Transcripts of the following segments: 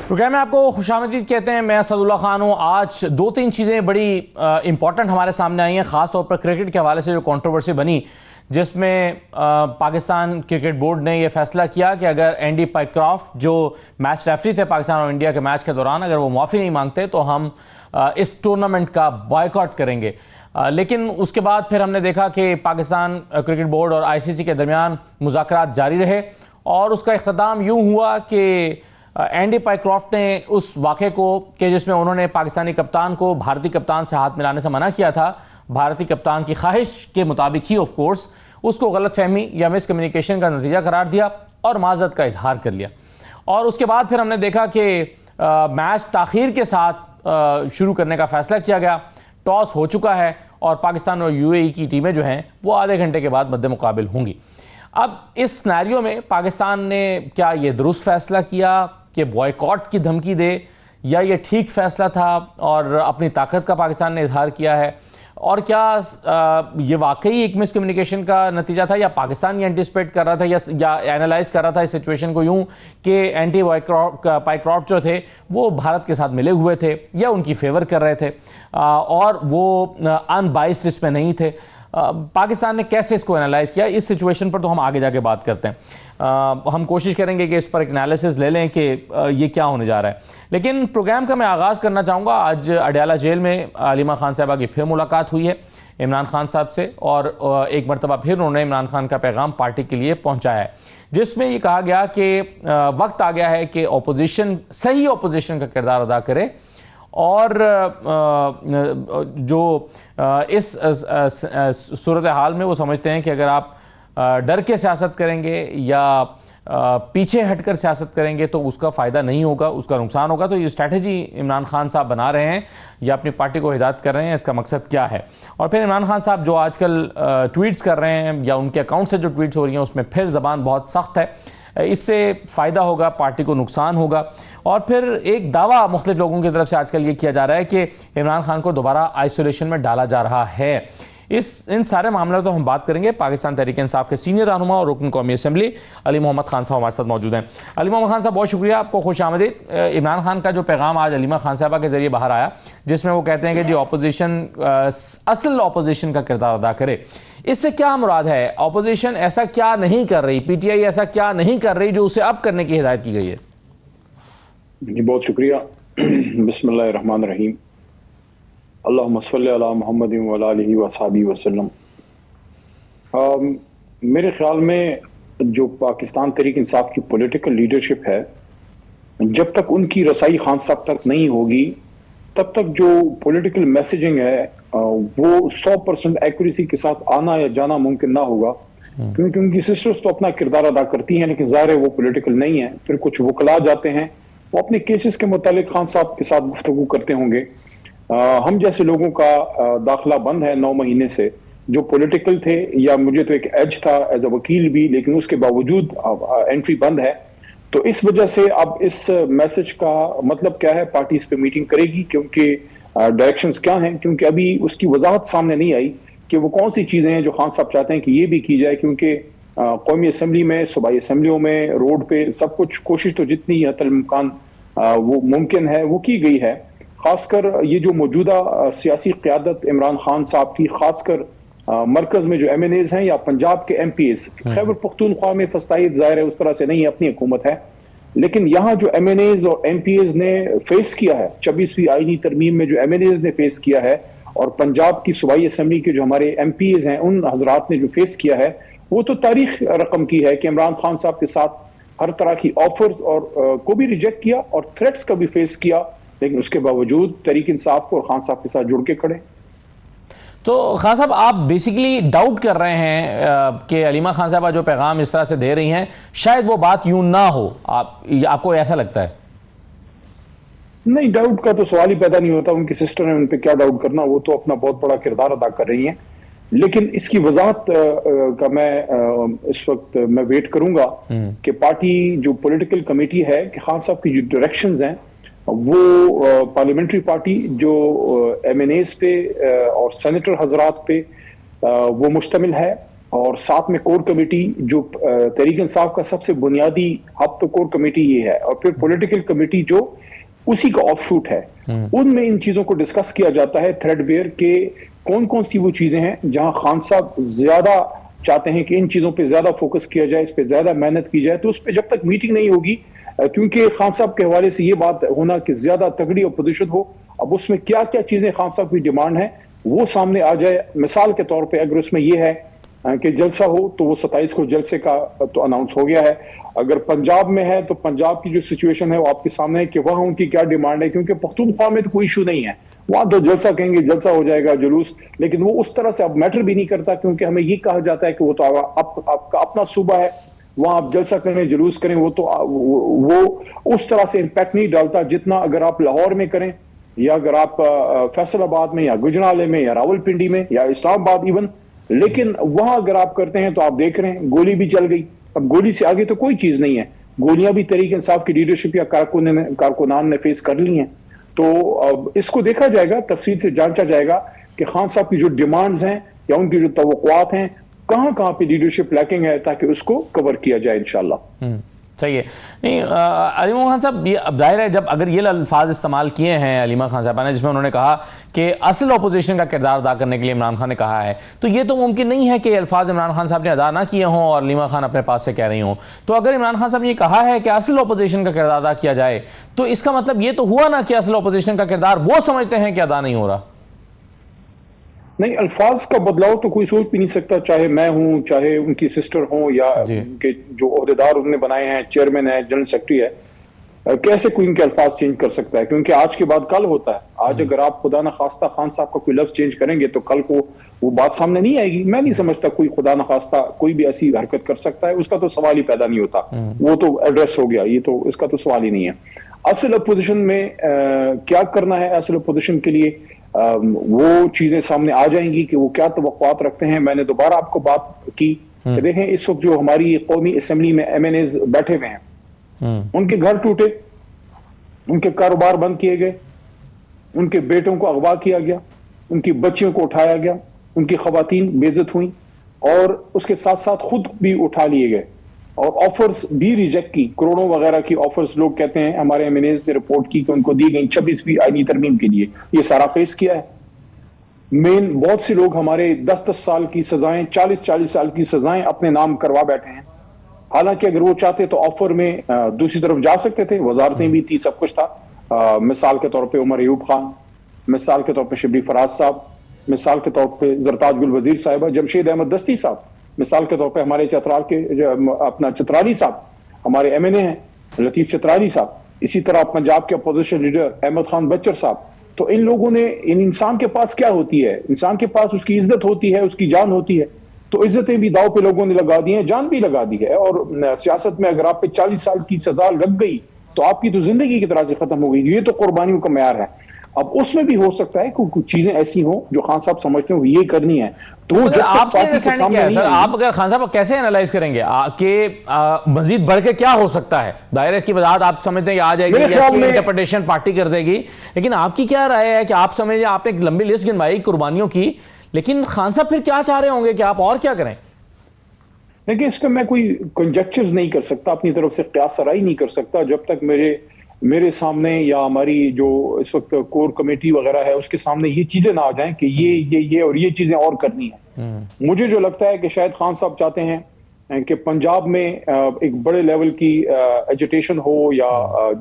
Programme में आपको खुशामदीद कहते हैं। मैं असदुल्ला खान हूँ। आज दो तीन चीज़ें बड़ी इंपॉर्टेंट हमारे सामने आई हैं, ख़ास तौर पर क्रिकेट के हवाले से जो कंट्रोवर्सी बनी, जिसमें पाकिस्तान क्रिकेट बोर्ड ने यह फैसला किया कि अगर एंडी पाइक्रॉफ्ट जो मैच रेफरी थे पाकिस्तान और इंडिया के मैच के दौरान, अगर वो माफ़ी नहीं मांगते तो हम इस टूर्नामेंट का बॉयकॉट करेंगे। लेकिन उसके बाद फिर हमने देखा कि पाकिस्तान क्रिकेट बोर्ड और ICC के दरमियान मुज़ाकरात जारी रहे और उसका इख्तिताम यूँ हुआ कि एंडी पाइक्रॉफ्ट ने उस वाक़े को कि जिसमें उन्होंने पाकिस्तानी कप्तान को भारतीय कप्तान से हाथ मिलाने से मना किया था, भारतीय कप्तान की ख्वाहिश के मुताबिक ही ऑफ कोर्स, उसको गलतफहमी या मिसकम्युनिकेशन का नतीजा करार दिया और माज़रत का इजहार कर लिया। और उसके बाद फिर हमने देखा कि मैच ताख़ीर के साथ शुरू करने का फ़ैसला किया गया। टॉस हो चुका है और पाकिस्तान और UAE की टीमें जो हैं वो आधे घंटे के बाद मद्दे मुकाबिल होंगी। अब इस सिनेरियो में पाकिस्तान ने क्या ये दुरुस्त फ़ैसला किया कि बॉयकॉट की धमकी दे, या ये ठीक फ़ैसला था और अपनी ताकत का पाकिस्तान ने इजहार किया है? और क्या ये वाकई एक मिसकम्युनिकेशन का नतीजा था, या पाकिस्तान ये एंटिसिपेट कर रहा था या एनालाइज कर रहा था इस सिचुएशन को यूं कि एंटी पाइक्रॉफ्ट जो थे वो भारत के साथ मिले हुए थे या उनकी फेवर कर रहे थे और वो अनबाइस्ड इसमें नहीं थे? पाकिस्तान ने कैसे इसको एनालाइज किया? इस सिचुएशन पर तो हम आगे जाके बात करते हैं। हम कोशिश करेंगे कि इस पर एक एनालिसिस ले लें कि ये क्या होने जा रहा है। लेकिन प्रोग्राम का मैं आगाज़ करना चाहूँगा। आज अडयाला जेल में अलीमा खान साहबा की फिर मुलाकात हुई है इमरान खान साहब से, और एक मरतबा फिर उन्होंने इमरान खान का पैगाम पार्टी के लिए पहुँचाया है, जिसमें ये कहा गया कि वक्त आ गया है कि अपोजिशन सही अपोजिशन का किरदार अदा करे और जो इस सूरत हाल में वो समझते हैं कि अगर आप डर के सियासत करेंगे या पीछे हटकर सियासत करेंगे तो उसका फ़ायदा नहीं होगा, उसका नुकसान होगा। तो ये स्ट्रैटेजी इमरान खान साहब बना रहे हैं या अपनी पार्टी को हिदायत कर रहे हैं, इसका मकसद क्या है? और फिर इमरान खान साहब जो आजकल ट्वीट्स कर रहे हैं या उनके अकाउंट से जो ट्वीट्स हो रही हैं उसमें फिर ज़बान बहुत सख्त है, इससे फ़ायदा होगा, पार्टी को नुकसान होगा। और फिर एक दावा मुख्तलिफ लोगों की तरफ से आजकल ये किया जा रहा है कि इमरान खान को दोबारा आइसोलेशन में डाला जा रहा है। इन सारे मामलों तो हम बात करेंगे। पाकिस्तान तहरीक इंसाफ के सीनियर रहनुमा और रुकन कौमी असम्बली अली मोहम्मद खान साहब हमारे साथ मौजूद हैं। अली मोहम्मद खान साहब, बहुत शुक्रिया, आपको खुश आमदीद। इमरान खान का जो पैगाम आज अलीमा खान साहबा के ज़रिए बाहर आया, जिसमें वो कहते हैं कि जो अपोजिशन असल अपोजिशन का किरदार अदा करे, इससे क्या मुराद है? अपोजिशन ऐसा क्या नहीं कर रही, PTI ऐसा क्या नहीं कर रही जो उसे अब करने की हिदायत की गई है? जी बहुत शुक्रिया। बिस्मिल्लाहिर्रहमानिर्रहीम। अल्लाहुम्मा सल्ली अला मुहम्मदिन व अला आलिहि व अस्हाबिहि वसल्लम। मेरे ख्याल में जो पाकिस्तान तहरीक इंसाफ की पॉलिटिकल लीडरशिप है, जब तक उनकी रसाई खान साहब तक नहीं होगी तब तक जो पॉलिटिकल मैसेजिंग है वो 100% एक्यूरेसी के साथ आना या जाना मुमकिन ना होगा, क्योंकि उनकी सिस्टर्स तो अपना किरदार अदा करती हैं, लेकिन ज़ाहिर है वो पॉलिटिकल नहीं है। फिर कुछ वकला जाते हैं, वो अपने केसेस के मुतालिक खान साहब के साथ गुफ्तगू करते होंगे। हम जैसे लोगों का दाखिला बंद है 9 महीने से, जो पॉलिटिकल थे, या मुझे तो एक एज था एज अ वकील भी, लेकिन उसके बावजूद एंट्री बंद है। तो इस वजह से अब इस मैसेज का मतलब क्या है, पार्टी इस पे मीटिंग करेगी, क्योंकि डायरेक्शंस क्या हैं, क्योंकि अभी उसकी वजाहत सामने नहीं आई कि वो कौन सी चीजें हैं जो खान साहब चाहते हैं कि ये भी की जाए, क्योंकि कौमी असम्बली में, सूबाई असम्बलियों में, रोड पे सब कुछ कोशिश तो जितनी हतलमकान वो मुमकिन है वो की गई है। खासकर ये जो मौजूदा सियासी क़यादत इमरान खान साहब की, खासकर मरकज में जो MNAs हैं या पंजाब के MPs, खैबर पख्तूनख्वा में फस्तायद ज़ाहिर है उस तरह से नहीं, अपनी हुकूमत है, लेकिन यहाँ जो MNAs और MPs ने फेस किया है, 26वीं आईनी तरमीम में जो MNAs ने फेस किया है, और पंजाब की सूबाई असम्बली के जो हमारे MPs हैं उन हजरात ने जो फेस किया है, वो तो तारीख रकम की है कि इमरान खान साहब के साथ हर तरह की ऑफर्स और को भी रिजेक्ट किया और थ्रेट्स का भी फेस किया, लेकिन उसके बावजूद तहरीक इंसाफ को और खान साहब के साथ जुड़ के खड़े। तो खान साहब, आप बेसिकली डाउट कर रहे हैं कि अलीमा खान साहबा जो पैगाम इस तरह से दे रही हैं, शायद वो बात यूं ना हो, आपको ऐसा लगता है? नहीं, डाउट का तो सवाल ही पैदा नहीं होता। उनकी सिस्टर ने उन पर क्या डाउट करना, वो तो अपना बहुत बड़ा किरदार अदा कर रही हैं। लेकिन इसकी वजाहत का मैं इस वक्त मैं वेट करूंगा कि पार्टी जो पॉलिटिकल कमेटी है, कि खान साहब की जो डायरेक्शंस हैं वो पार्लियामेंट्री पार्टी जो MNAs पे और सेनेटर हजरात पे वो मुश्तमिल है, और साथ में कोर कमेटी जो तहरीक इंसाफ का सबसे बुनियादी हब तो कोर कमेटी ये है, और फिर पॉलिटिकल कमेटी जो उसी का ऑफशूट है, उनमें इन चीजों को डिस्कस किया जाता है थ्रेडबेयर के कौन कौन सी वो चीजें हैं जहां खान साहब ज्यादा चाहते हैं कि इन चीजों पे ज्यादा फोकस किया जाए, इस पे ज्यादा मेहनत की जाए। तो उस पर जब तक मीटिंग नहीं होगी, क्योंकि खान साहब के हवाले से ये बात होना कि ज्यादा तगड़ी अपोजिशन हो, अब उसमें क्या क्या चीजें खान साहब की डिमांड है वो सामने आ जाए। मिसाल के तौर पर अगर उसमें यह है कि जलसा हो तो वो 27 को जलसे का तो अनाउंस हो गया है। अगर पंजाब में है तो पंजाब की जो सिचुएशन है वो आपके सामने है कि वहां उनकी क्या डिमांड है, क्योंकि पख्तूनख्वा में तो कोई इशू नहीं है, वहां तो जलसा कहेंगे जलसा हो जाएगा जुलूस, लेकिन वो उस तरह से अब मैटर भी नहीं करता, क्योंकि हमें ये कहा जाता है कि वो तो आपका अपना सूबा है, वहां आप जलसा करें जुलूस करें, वो तो वो उस तरह से इंपैक्ट नहीं डालता जितना अगर आप लाहौर में करें, या अगर आप फैसलाबाद में या गुजराले में या रावलपिंडी में या इस्लामाबाद इवन। लेकिन वहां अगर आप करते हैं तो आप देख रहे हैं गोली भी चल गई, अब गोली से आगे तो कोई चीज नहीं है, गोलियां भी तहरीक इंसाफ की लीडरशिप या कारकुनान ने फेस कर ली हैं। तो अब इसको देखा जाएगा, तफसील से जांचा जाएगा कि खान साहब की जो डिमांड्स हैं या उनकी जो तवक्कुआत हैं कहां कहां पे लीडरशिप लैकिंग है, ताकि उसको कवर किया जाए इंशाल्लाह। सही है। नहीं अलीमा खान साहब, ये अब जाहिर है जब अगर ये अल्फाज इस्तेमाल किए हैं अलीमा खान साहब ने, जिसमें उन्होंने कहा कि असल अपोजिशन का किरदार अदा करने के लिए इमरान खान ने कहा है, तो ये तो मुमकिन नहीं है कि अल्फाज इमरान खान साहब ने अदा ना किए हों और अलीमा खान अपने पास से कह रही हों। तो अगर इमरान खान साहब ने कहा है कि असल अपोजिशन का किरदार अदा किया जाए, तो इसका मतलब ये तो हुआ ना कि असल अपोजिशन का किरदार वो समझते हैं कि अदा नहीं हो रहा। नहीं, अल्फाज का बदलाव तो कोई सोच भी नहीं सकता, चाहे मैं हूं, चाहे उनकी सिस्टर हो, या उनके जो ओहदेदार उन्होंने बनाए हैं, चेयरमैन है, जनरल सेक्रेटरी है, कैसे कोई उनके अल्फाज चेंज कर सकता है? क्योंकि आज के बाद कल होता है। आज अगर आप खुदा न खास्ता खान साहब का कोई लफ्ज चेंज करेंगे तो कल को वो बात सामने नहीं आएगी। मैं नहीं समझता कोई खुदा न खास्ता कोई भी ऐसी हरकत कर सकता है, उसका तो सवाल ही पैदा नहीं होता, वो तो एड्रेस हो गया, ये तो इसका तो सवाल ही नहीं है। असल अपोजिशन में क्या करना है, असल अपोजिशन के लिए वो चीजें सामने आ जाएंगी कि वो क्या तवक्कुआत रखते हैं। मैंने दोबारा आपको बात की, देखें इस वक्त जो हमारी कौमी असेंबली में MNAs बैठे हुए हैं, उनके घर टूटे, उनके कारोबार बंद किए गए, उनके बेटों को अगवा किया गया, उनकी बच्चियों को उठाया गया, उनकी खवातीन बेइज्जत हुई, और उसके साथ साथ खुद भी उठा लिए गए, और ऑफर्स भी रिजेक्ट की, करोड़ों वगैरह की ऑफर्स लोग कहते हैं, हमारे MNAs ने रिपोर्ट की कि उनको दी गई 26वीं आईनी तरमीम के लिए, ये सारा फेस किया है। मेन बहुत से लोग हमारे 10-10 साल की सजाएं, 40-40 साल की सजाएं अपने नाम करवा बैठे हैं, हालांकि अगर वो चाहते तो ऑफर में दूसरी तरफ जा सकते थे, वजारतें भी थी, सब कुछ था। मिसाल के तौर पर उमर अयूब खान, मिसाल के तौर पर शबली फराज साहब, मिसाल के तौर पर जरताज गुल वजीर साहिबा, जमशेद अहमद दस्ती साहब, मिसाल के तौर पे हमारे चतराल के अपना चतराली साहब हमारे MNA हैं, लतीफ चतराली साहब, इसी तरह पंजाब के अपोजिशन लीडर अहमद खान बच्चर साहब। तो इन लोगों ने, इन इंसान के पास क्या होती है, इंसान के पास उसकी इज्जत होती है, उसकी जान होती है, तो इज्जतें भी दाव पे लोगों ने लगा दी हैं, जान भी लगा दी है। और सियासत में अगर आप पे 40 साल की सजा लग गई तो आपकी तो जिंदगी की तरह से खत्म हो गई। ये तो कुर्बानियों का म्यार है। अब उसमें भी हो सकता है कुछ चीजें ऐसी हो जो खान साहब समझते हो ये करनी है, तो आपकी अंडरस्टैंडिंग क्या है सर? आप अगर खान साहब कैसे एनालाइज करेंगे कि मजीद बढ़ के क्या हो सकता है? दायरे की वजाहत आप समझते हैं कि आ जाएगी या इंटरप्रिटेशन पार्टी कर देगी, लेकिन आपकी क्या राय है कि आप समझिए आपने एक लंबी लिस्ट गिनवाई कुर्बानियों की, लेकिन खान साहब फिर क्या चाह रहे होंगे कि आप और क्या करें? देखिए, इसका मैं कोई कंजेक्चर्स नहीं कर सकता, अपनी तरफ से क़यास सराई नहीं कर सकता जब तक मेरे सामने या हमारी जो इस वक्त कोर कमेटी वगैरह है उसके सामने ये चीजें ना आ जाएं कि ये और ये चीजें और करनी है। मुझे जो लगता है कि शायद खान साहब चाहते हैं कि पंजाब में एक बड़े लेवल की एजिटेशन हो या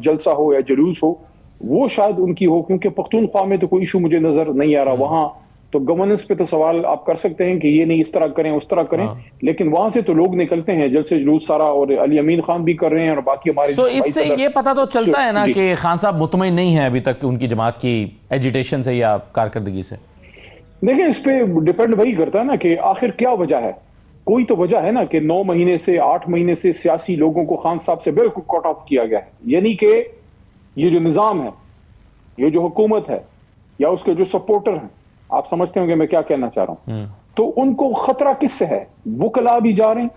जलसा हो या जुलूस हो, वो शायद उनकी हो, क्योंकि पख्तूनख्वा में तो कोई इशू मुझे नजर नहीं आ रहा। वहां तो गवर्नेंस पे तो सवाल आप कर सकते हैं कि ये नहीं इस तरह करें उस तरह करें, लेकिन वहां से तो लोग निकलते हैं जलसे जुलूस सारा, और अली अमीन खान भी कर रहे हैं और बाकी हमारे। इससे ये पता तो चलता है ना कि खान साहब मुतमईन नहीं है अभी तक उनकी जमात की एजिटेशन से या कारकर्दगी से। देखिए, इस पे डिपेंड वही करता है ना कि आखिर क्या वजह है। कोई तो वजह है ना कि 9 महीने से 8 महीने से सियासी लोगों को खान साहब से बिल्कुल कट ऑफ किया गया है, यानी कि ये जो निजाम है, ये जो हुकूमत है या उसके जो सपोर्टर हैं, आप समझते होंगे मैं क्या कहना चाह रहा हूं। तो उनको खतरा किससे है? वकला भी जा रहे हैं,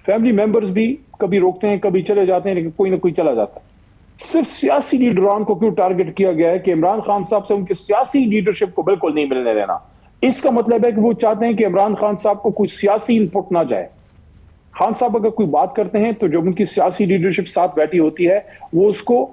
फैमिली मेंबर्स भी कभी रोकते हैं कभी चले जाते हैं, लेकिन कोई ना कोई चला जाता है। सिर्फ सियासी लीडरान को क्यों टारगेट किया गया है कि इमरान खान साहब से उनकी सियासी लीडरशिप को बिल्कुल नहीं मिलने देना, इसका मतलब है कि वो चाहते हैं कि इमरान खान साहब को कोई सियासी इनपुट ना जाए। खान साहब अगर कोई बात करते हैं तो जब उनकी सियासी लीडरशिप साथ बैठी होती है वो उसको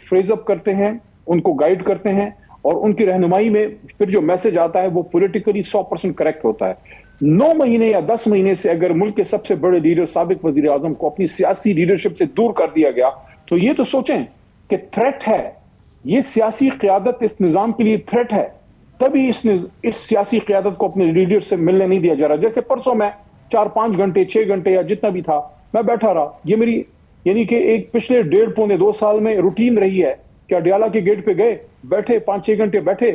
फ्रेज अप करते हैं, उनको गाइड करते हैं, और उनकी रहनुमाई में फिर जो मैसेज आता है वो पॉलिटिकली 100% करेक्ट होता है। 9 महीने या 10 महीने से अगर मुल्क के सबसे बड़े लीडर साबिक वजीर आजम को अपनी सियासी लीडरशिप से दूर कर दिया गया तो ये तो सोचें कि थ्रेट है, ये सियासी क़यादत इस निज़ाम के लिए थ्रेट है, तभी इस सियासी क़यादत को अपने लीडर से मिलने नहीं दिया जा रहा। जैसे परसों मैं 4-5 घंटे 6 घंटे या जितना भी था मैं बैठा रहा, ये मेरी यानी कि एक पिछले 1.5-2 साल में रूटीन रही है कि अडियाला के गेट पे गए, बैठे 5-6 घंटे बैठे,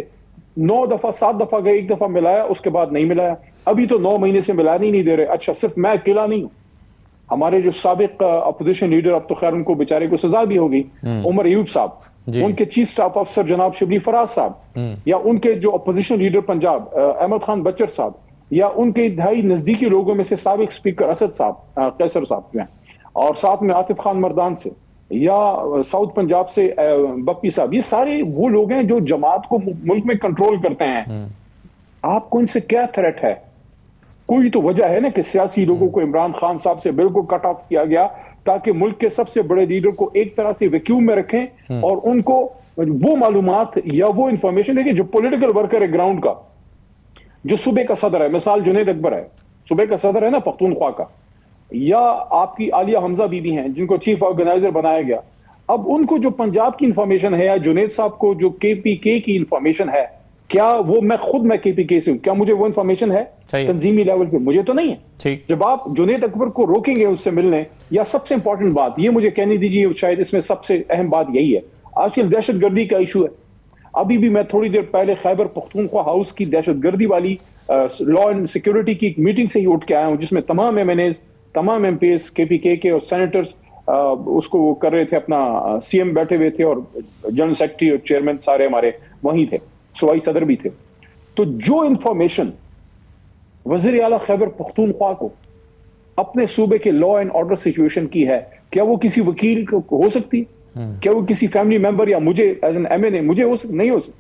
9 दफा 7 दफा गए, एक दफा मिलाया, उसके बाद नहीं मिलाया। अभी तो 9 महीने से मिलाने ही नहीं दे रहे। अच्छा, सिर्फ मैं अकेला नहीं हूं, हमारे जो साबिक अपोजिशन लीडर, अब तो खैर उनको बेचारे को सजा भी होगी, उमर अयूब साहब, उनके चीफ स्टाफ अफसर जनाब शिबली फराज साहब, या उनके जो अपोजिशन लीडर पंजाब अहमद खान बच्चर साहब, या उनके इंतहाई नजदीकी लोगों में से साबिक स्पीकर असद साहब, कैसर साहब जो हैं, और साथ में आतिफ खान मर्दान से, या साउथ पंजाब से बप्पी साहब, ये सारे वो लोग हैं जो जमात को मुल्क में कंट्रोल करते हैं। आपको इनसे क्या थ्रेट है? कोई तो वजह है ना कि सियासी लोगों को इमरान खान साहब से बिल्कुल कट ऑफ किया गया ताकि मुल्क के सबसे बड़े लीडर को एक तरह से वैक्यूम में रखें और उनको वो मालूमात या वो इंफॉर्मेशन देखें। जो पॉलिटिकल वर्कर है ग्राउंड का, जो सूबे का सदर है, मिसाल जुनेद अकबर है, सूबे का सदर है ना पख्तूनख्वा का, या आपकी आलिया हमजा बीबी हैं जिनको चीफ ऑर्गेनाइजर बनाया गया, अब उनको जो पंजाब की इंफॉर्मेशन है या जुनेद साहब को जो KPK की इंफॉर्मेशन है, क्या वो मैं KPK से हूं, क्या मुझे वो इंफॉर्मेशन है तंजीमी लेवल पे? मुझे तो नहीं है। जब आप जुनेद अकबर को रोकेंगे उससे मिलने, या सबसे इंपॉर्टेंट बात ये मुझे कहने दीजिए, शायद इसमें सबसे अहम बात यही है, आजकल दहशतगर्दी का इशू है। अभी भी मैं थोड़ी देर पहले खैबर पख्तूनख्वा हाउस की दहशतगर्दी वाली लॉ एंड सिक्योरिटी की एक मीटिंग से ही उठ के आया हूं, जिसमें तमाम MNAs, तमाम MPs, KPK के और सेनेटर्स उसको वो कर रहे थे, अपना CM बैठे हुए थे और जनरल सेक्रेटरी और चेयरमैन सारे हमारे वहीं थे, सूबाई सदर भी थे। तो जो इंफॉर्मेशन वजीर आला खैबर पख्तूनख्वा को अपने सूबे के लॉ एंड ऑर्डर सिचुएशन की है, क्या वो किसी वकील को हो सकती? क्या वो किसी फैमिली मेंबर या मुझे एज एन MNA मुझे नहीं हो सकती?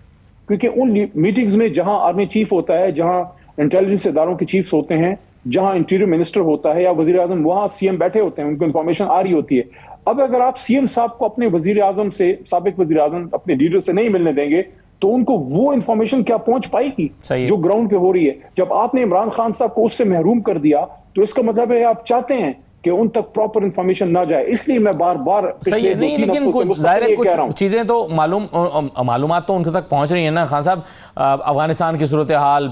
क्योंकि उन मीटिंग्स में जहां आर्मी चीफ होता है, जहां इंटेलिजेंस इदारों के चीफ्स होते हैं, जहां इंटीरियर मिनिस्टर होता है या वजीर आजम, वहां CM बैठे होते हैं, उनको इंफॉर्मेशन आ रही होती है। अब अगर आप CM साहब को अपने वजीर आजम से, साबिक वजीर आजम अपने लीडर से नहीं मिलने देंगे तो उनको वो इंफॉर्मेशन क्या पहुंच पाएगी जो ग्राउंड पे हो रही है? जब आपने इमरान खान साहब को उससे महरूम कर दिया तो इसका मतलब है आप चाहते हैं कि उन तक प्रॉपर इंफॉर्मेशन ना जाए। इसलिए मैं बार बार सही है, नहीं, लेकिन जाहिर है कुछ चीजें तो मालूमात तो उनके तक पहुंच रही है ना खान साहब। अफगानिस्तान की सूरत हाल,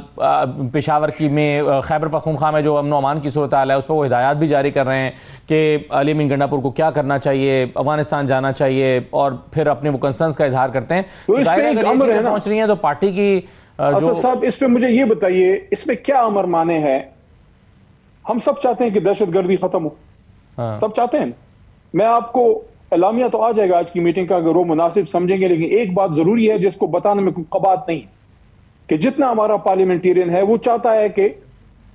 पेशावर की में, खैबर पख्तूनख्वा में जो अमन अमान की सूरत हाल है, उस पर वो हिदायत भी जारी कर रहे हैं कि अली अमीन गंडापुर को क्या करना चाहिए, अफगानिस्तान जाना चाहिए, और फिर अपने वो कंसर्न्स का इजहार करते हैं। तो पहुंच रही है तो पार्टी की जो साहब, इस पे मुझे ये बताइए, इसमें क्या अमर माने हैं? हम सब चाहते हैं कि दहशतगर्दी खत्म हो, सब चाहते हैं। मैं आपको एलामिया तो आ जाएगा आज की मीटिंग का अगर वो मुनासिब समझेंगे, लेकिन एक बात जरूरी है जिसको बताने में कोई कबात नहीं, कि जितना हमारा पार्लियामेंटेरियन है वो चाहता है कि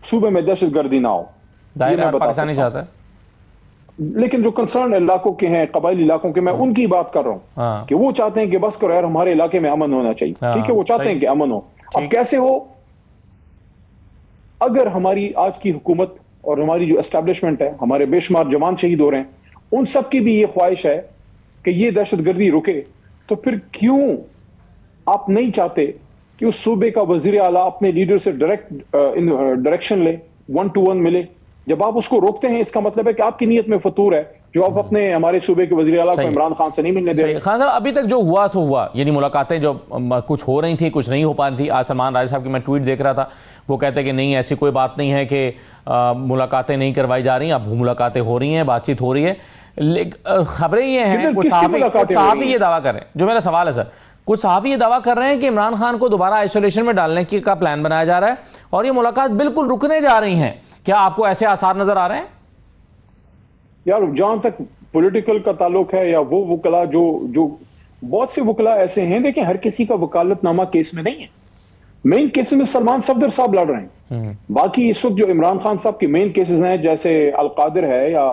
सूबे में दहशतगर्दी ना हो। पाकिस्तान नहीं चाहता है, लेकिन जो कंसर्न इलाकों के हैं, कबायली इलाकों के, मैं उनकी बात कर रहा हूं कि वो चाहते हैं कि बस करो यार, हमारे इलाके में अमन होना चाहिए। ठीक है, वो चाहते हैं कि अमन हो। अब कैसे हो? अगर हमारी आज की हुकूमत और हमारी जो एस्टैब्लिशमेंट है, हमारे बेशुमार जवान शहीद हो रहे हैं, उन सब की भी ये ख्वाहिश है कि ये दहशतगर्दी रुके, तो फिर क्यों आप नहीं चाहते कि उस सूबे का वजीर आला अपने लीडर से डायरेक्शन ले, 1-to-1 मिले? जब आप उसको रोकते हैं, इसका मतलब है कि आपकी नीयत में फतूर है, जो आप अपने हमारे सूबे के वजीर आला को इमरान खान से नहीं मिलने दे रहे। खान साहब, अभी तक जो हुआ सो हुआ, यानी मुलाकातें जो कुछ हो रही थी, कुछ नहीं हो पा रही थी। आज सलमान राजा साहब की मैं ट्वीट देख रहा था, वो कहते हैं कि नहीं, ऐसी कोई बात नहीं है कि मुलाकातें नहीं करवाई जा रही, अब मुलाकातें हो रही हैं, बातचीत हो रही है। खबरें ये हैं, कुछ सहाफ़ी ये दावा कर रहे हैं, जो मेरा सवाल है सर, कुछ सहाफ़ी ये दावा कर रहे हैं कि इमरान खान को दोबारा आइसोलेशन में डालने का प्लान बनाया जा रहा है और ये मुलाकात बिल्कुल रुकने जा रही हैं। क्या आपको ऐसे आसार नजर आ रहे हैं? यार, जहां तक पॉलिटिकल का ताल्लुक है, या वो वकला जो बहुत से वकला ऐसे हैं, देखिए हर किसी का वकालतनामा केस में नहीं है। मेन केस में सलमान सफदर साहब लड़ रहे हैं। बाकी इस वक्त जो इमरान खान साहब के मेन केसेस हैं, जैसे अलकादिर है या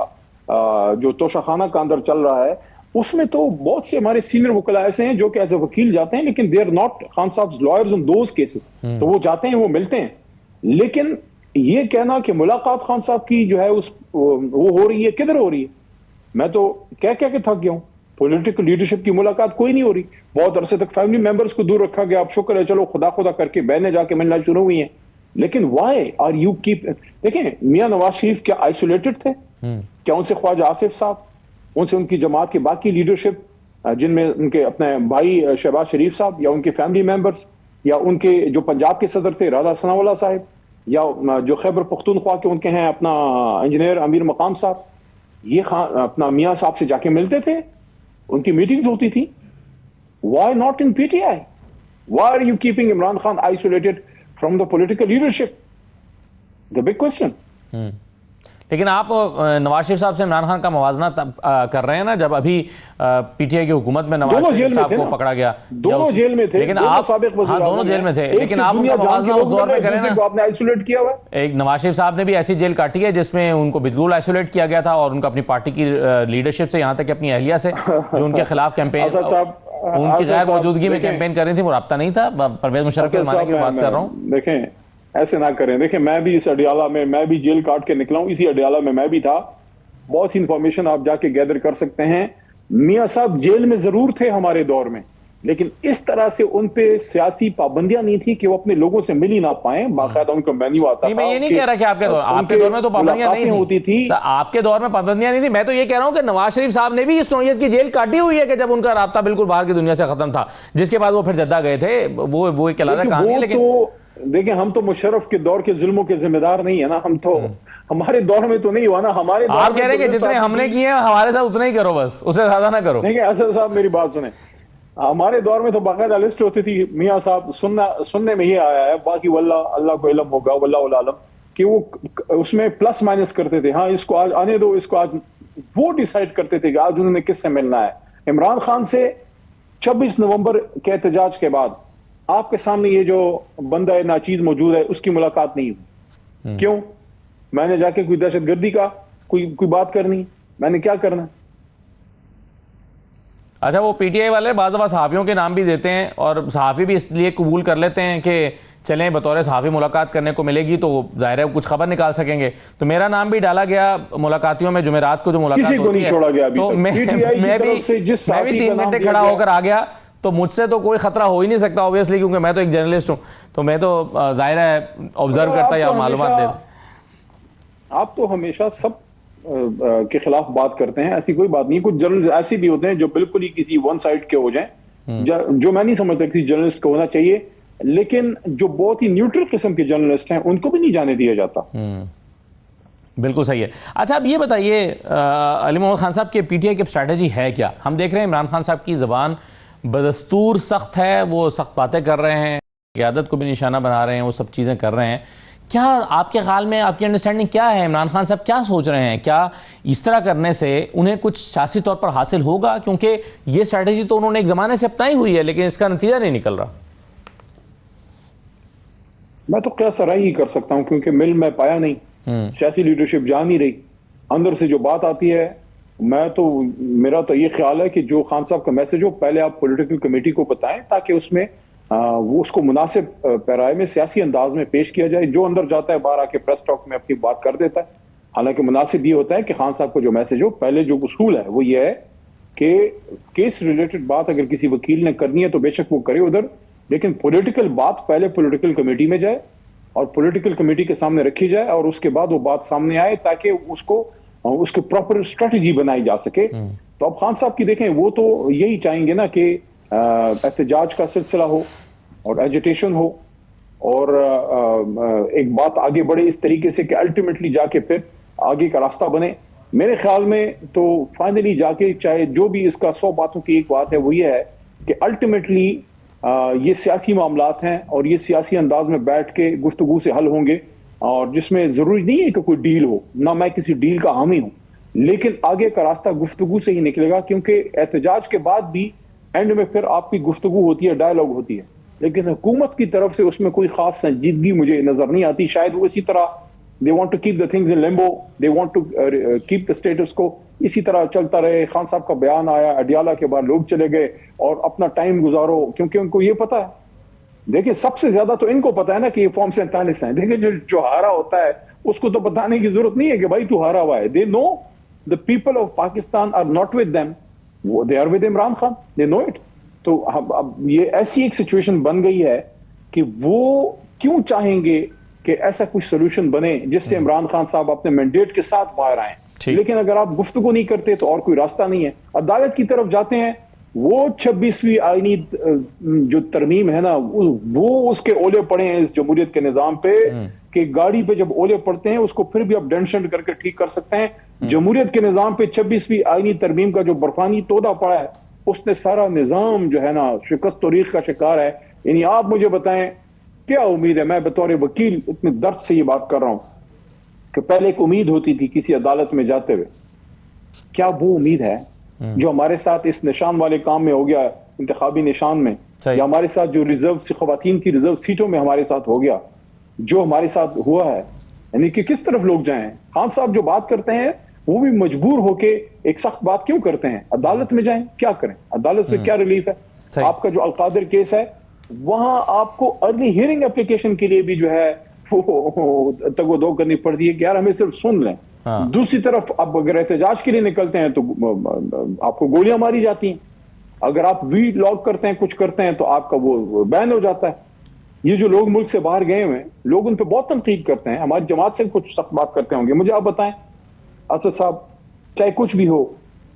जो तोशाखाना का अंदर चल रहा है, उसमें तो बहुत से हमारे सीनियर वकील ऐसे हैं जो कि एज ए वकील जाते हैं, लेकिन दे आर नॉट खान साहब लॉयर्स इन दोज केसेस। तो वो जाते हैं, वो मिलते हैं, लेकिन ये कहना कि मुलाकात खान साहब की जो है वो हो रही है, किधर हो रही है? मैं तो कह के थक गया हूं। पॉलिटिकल लीडरशिप की मुलाकात कोई नहीं हो रही। बहुत अरसे तक फैमिली मेंबर्स को दूर रखा गया। अब शुक्र है चलो खुदा खुदा करके बहनें जाके मिलना शुरू हुई हैं, लेकिन वाई आर यू कीप। देखें, मियां नवाज शरीफ क्या आइसोलेटेड थे? क्या उनसे ख्वाजा आसिफ साहब, उनसे उनकी जमात की बाकी लीडरशिप, जिनमें उनके अपने भाई शहबाज शरीफ साहब, या उनके फैमिली मेंबर्स, या उनके जो पंजाब के सदर थे राधा सनाउल्लाह साहब, या जो खैबर पख्तूनख्वा के उनके हैं अपना इंजीनियर अमीर मकाम साहब, ये अपना मियां साहब से जाके मिलते थे, उनकी मीटिंग्स होती थी। Why not in PTI? Why are you keeping Imran Khan isolated from the political leadership? The big question. लेकिन आप नवाज शरीफ साहब से इमरान खान का मवाजना कर रहे हैं ना, जब अभी पीटीआई की हुकूमत में नवाज शरीफ साहब को पकड़ा गया, दोनों जेल में थे, लेकिन आप दोनों जेल में थे, लेकिन आप उनका मवाजना उस दौर में करें ना, आपने आइसोलेट किया हुआ। एक नवाज शरीफ साहब ने भी ऐसी जेल काटी है जिसमें उनको बिल्कुल आइसोलेट किया गया था, और उनका अपनी पार्टी की लीडरशिप से, यहाँ तक कि अपनी अहलिया से जो उनके खिलाफ कैंपेन, उनकी गैर मौजूदगी में कैंपेन कर रही थी, वो राब्ता नहीं था। परवेज मुशर्रफ के जमाने की बात कर रहा हूँ। देखें, ऐसे ना करें। देखें, मैं भी इस अडियाला में, मैं भी जेल काट के निकला हूं, इसी अडियाला में मैं भी था। बहुत सी इंफॉर्मेशन आप जाके गैदर कर सकते हैं। मियां साहब जेल में जरूर थे हमारे दौर में, लेकिन इस तरह से उन पे सियासी पाबंदियां नहीं थी कि वो अपने लोगों से मिल ही ना पाए। बाकायदा उनका मेन्यू आता था। मैं ये नहीं कह रहा कि आपके दौर में तो पाबंदियां नहीं होती थी। आपके दौर में पाबंदियां नहीं थी। मैं तो ये कह रहा हूं कि नवाज शरीफ साहब ने भी इस नौयत की जेल काटी हुई है कि जब उनका राब्ता बिल्कुल बाहर की दुनिया से खत्म था, जिसके बाद वो फिर जद्दा गए थे। वो एक अलग कहानी है। लेकिन देखिए, हम तो मुशर्रफ के दौर के जुल्मों के जिम्मेदार नहीं है ना। हम तो हमारे दौर में तो नहीं हुआ ना। हमारे आप कह रहे हैं कि जितने हमने किए हैं हमारे साथ उतना ही करो, बस उससे ज्यादा ना करो। देखिए असद साहब, मेरी बात सुने। हमारे दौर में तो बाकायदा लिस्ट होती थी। मियां साहब सुनने में ये आया है, बाकी वल्लाह अल्लाह को इल्म होगा, वल्लाह उल आलम, कि वो उसमें प्लस माइनस करते थे। हाँ, इसको आज आने दो, इसको आज, वो डिसाइड करते थे कि आज उन्होंने किससे मिलना है। इमरान खान से 26 नवंबर के एहतजाज के बाद आपके सामने ये जो बंदा है नाचीज मौजूद है, उसकी मुलाकात नहीं हुई। क्यों? मैंने जाके कोई दहशतगर्दी का कोई बात करनी? मैंने क्या करना? अच्छा, वो पीटीआई वाले बाज़ दफ़ा सहाफ़ियों के नाम भी देते हैं, और सहाफ़ी भी इसलिए कबूल कर लेते हैं कि चलें बतौर सहाफ़ी मुलाकात करने को मिलेगी तो ज़ाहिर है कुछ खबर निकाल सकेंगे। तो मेरा नाम भी डाला गया मुलाकातियों में। जुमेरात को जो मुलाकात होती है, तो मैं भी 3 घंटे खड़ा होकर आ गया। तो मुझसे तो कोई खतरा हो ही नहीं सकता ऑब्वियसली, क्योंकि मैं तो एक जर्नलिस्ट हूं। तो मैं तो जाहिर है ऑब्जर्व करता या मालूमात देता। आप तो हमेशा सब के खिलाफ बात करते हैं, ऐसी कोई बात नहीं। कुछ जर्नलिस्ट ऐसे भी होते हैं जो बिल्कुल ही किसी वन साइड के हो जाएं, जो मैं नहीं समझता किसी जर्नलिस्ट को होना चाहिए। लेकिन जो बहुत ही न्यूट्रल किस्म के जर्नलिस्ट हैं उनको भी नहीं जाने दिया जाता। बिल्कुल सही है। अच्छा, अब ये बताइए अली मोहम्मद खान साहब के पीटीआई की स्ट्रैटेजी है क्या? हम देख रहे हैं इमरान खान साहब की ज़बान बदस्तूर सख्त है, वो सख्त बातें कर रहे हैं, क़यादत को भी निशाना बना रहे हैं, वो सब चीज़ें कर रहे हैं। क्या आपके ख्याल में, आपकी अंडरस्टैंडिंग क्या है? इमरान खान साहब क्या सोच रहे हैं? क्या इस तरह करने से उन्हें कुछ सियासी तौर पर हासिल होगा? क्योंकि ये स्ट्रैटेजी तो उन्होंने एक ज़माने से अपनाई हुई है, लेकिन इसका नतीजा नहीं निकल रहा। मैं तो क्या सराही ही कर सकता हूं, क्योंकि मिल में पाया नहीं, सियासी लीडरशिप जा नहीं रही। अंदर से जो बात आती है, मेरा तो ये ख्याल है कि जो खान साहब का मैसेज हो, पहले आप पॉलिटिकल कमेटी को बताएं, ताकि उसमें वो उसको मुनासिब पैराए में सियासी अंदाज में पेश किया जाए। जो अंदर जाता है बाहर आके प्रेस टॉक में अपनी बात कर देता है। हालांकि मुनासिब ये होता है कि खान साहब को जो मैसेज हो, पहले जो उसूल है वो ये है कि केस रिलेटेड बात अगर किसी वकील ने करनी है तो बेशक वो करे उधर, लेकिन पॉलिटिकल बात पहले पॉलिटिकल कमेटी में जाए और पॉलिटिकल कमेटी के सामने रखी जाए, और उसके बाद वो बात सामने आए ताकि उसकी प्रॉपर स्ट्रेटजी बनाई जा सके। तो अब खान साहब की देखें, वो तो यही चाहेंगे ना कि एहतजाज का सिलसिला हो और एजिटेशन हो, और एक बात आगे बढ़े इस तरीके से कि अल्टीमेटली जाके फिर आगे का रास्ता बने। मेरे ख्याल में तो फाइनली जाके, चाहे जो भी इसका 100 बातों की एक बात है, वो ये है कि अल्टीमेटली ये सियासी मामलात हैं और ये सियासी अंदाज में बैठ के गुफ्तगू से हल होंगे, और जिसमें जरूरी नहीं है कि कोई डील हो, ना मैं किसी डील का हामी हूं, लेकिन आगे का रास्ता गुफ्तगू से ही निकलेगा। क्योंकि एहतजाज के बाद भी एंड में फिर आपकी गुफ्तगू होती है, डायलॉग होती है, लेकिन हुकूमत की तरफ से उसमें कोई खास संजीदगी मुझे नजर नहीं आती। शायद वो इसी तरह they want to keep the things in limbo, they want to keep the status quo इसी तरह चलता रहे। खान साहब का बयान आया, अडियाला के बाद लोग चले गए और अपना टाइम गुजारो, क्योंकि उनको ये पता है, देखिए सबसे ज्यादा तो इनको पता है ना कि ये फॉर्म 47 है। देखिए जो हारा होता है उसको तो बताने की जरूरत नहीं है कि भाई तू हारा हुआ है। They know the people of Pakistan are not with them, they are with Imran Khan, they know it. तो अब ये ऐसी एक सिचुएशन बन गई है कि वो क्यों चाहेंगे कि ऐसा कुछ सोल्यूशन बने जिससे इमरान खान साहब अपने मैंडेट के साथ बाहर आए। लेकिन अगर आप गुफ्तगू नहीं करते तो और कोई रास्ता नहीं है। अदालत की तरफ जाते हैं, वो 26वीं आईनी जो तरमीम है ना, वो उसके ओले पड़े हैं इस जमहूरियत के निजाम पे कि गाड़ी पे जब ओले पड़ते हैं उसको फिर भी आप डेंशन करके ठीक कर सकते हैं। जमहूरियत के निजाम पे 26वीं आईनी तरमीम का जो बर्फानी तोदा पड़ा है, उसने सारा निजाम जो है ना शिकस्त तरीक का शिकार है। यानी आप मुझे बताएं क्या उम्मीद है? मैं बतौर वकील इतने दर्द से ये बात कर रहा हूं कि पहले एक उम्मीद होती थी किसी अदालत में जाते हुए, क्या वो उम्मीद है जो हमारे साथ इस निशान वाले काम में हो गया, इंतखाबी निशान में, या हमारे साथ जो रिजर्व खवातीन की रिजर्व सीटों में हमारे साथ हो गया, जो हमारे साथ हुआ है? यानी कि किस तरफ लोग जाएं? खान साहब जो बात करते हैं वो भी मजबूर होके एक सख्त बात क्यों करते हैं? अदालत में जाएं, क्या करें? अदालत में क्या रिलीफ है? आपका जो अलकादिर केस है, वहां आपको अर्ली हियरिंग एप्लीकेशन के लिए भी जो है वो तगोदो करनी पड़ती है कि यार हमें सिर्फ सुन लें। दूसरी तरफ अब अगर एहतजाज के लिए निकलते हैं तो आपको गोलियां मारी जाती हैं। अगर आप वी लॉग करते हैं, कुछ करते हैं, तो आपका वो बैन हो जाता है। ये जो लोग मुल्क से बाहर गए हुए हैं, लोग उन पर बहुत तनकीद करते हैं, हमारी जमात से कुछ सख्त बात करते होंगे। मुझे आप बताएं असद साहब, चाहे कुछ भी हो,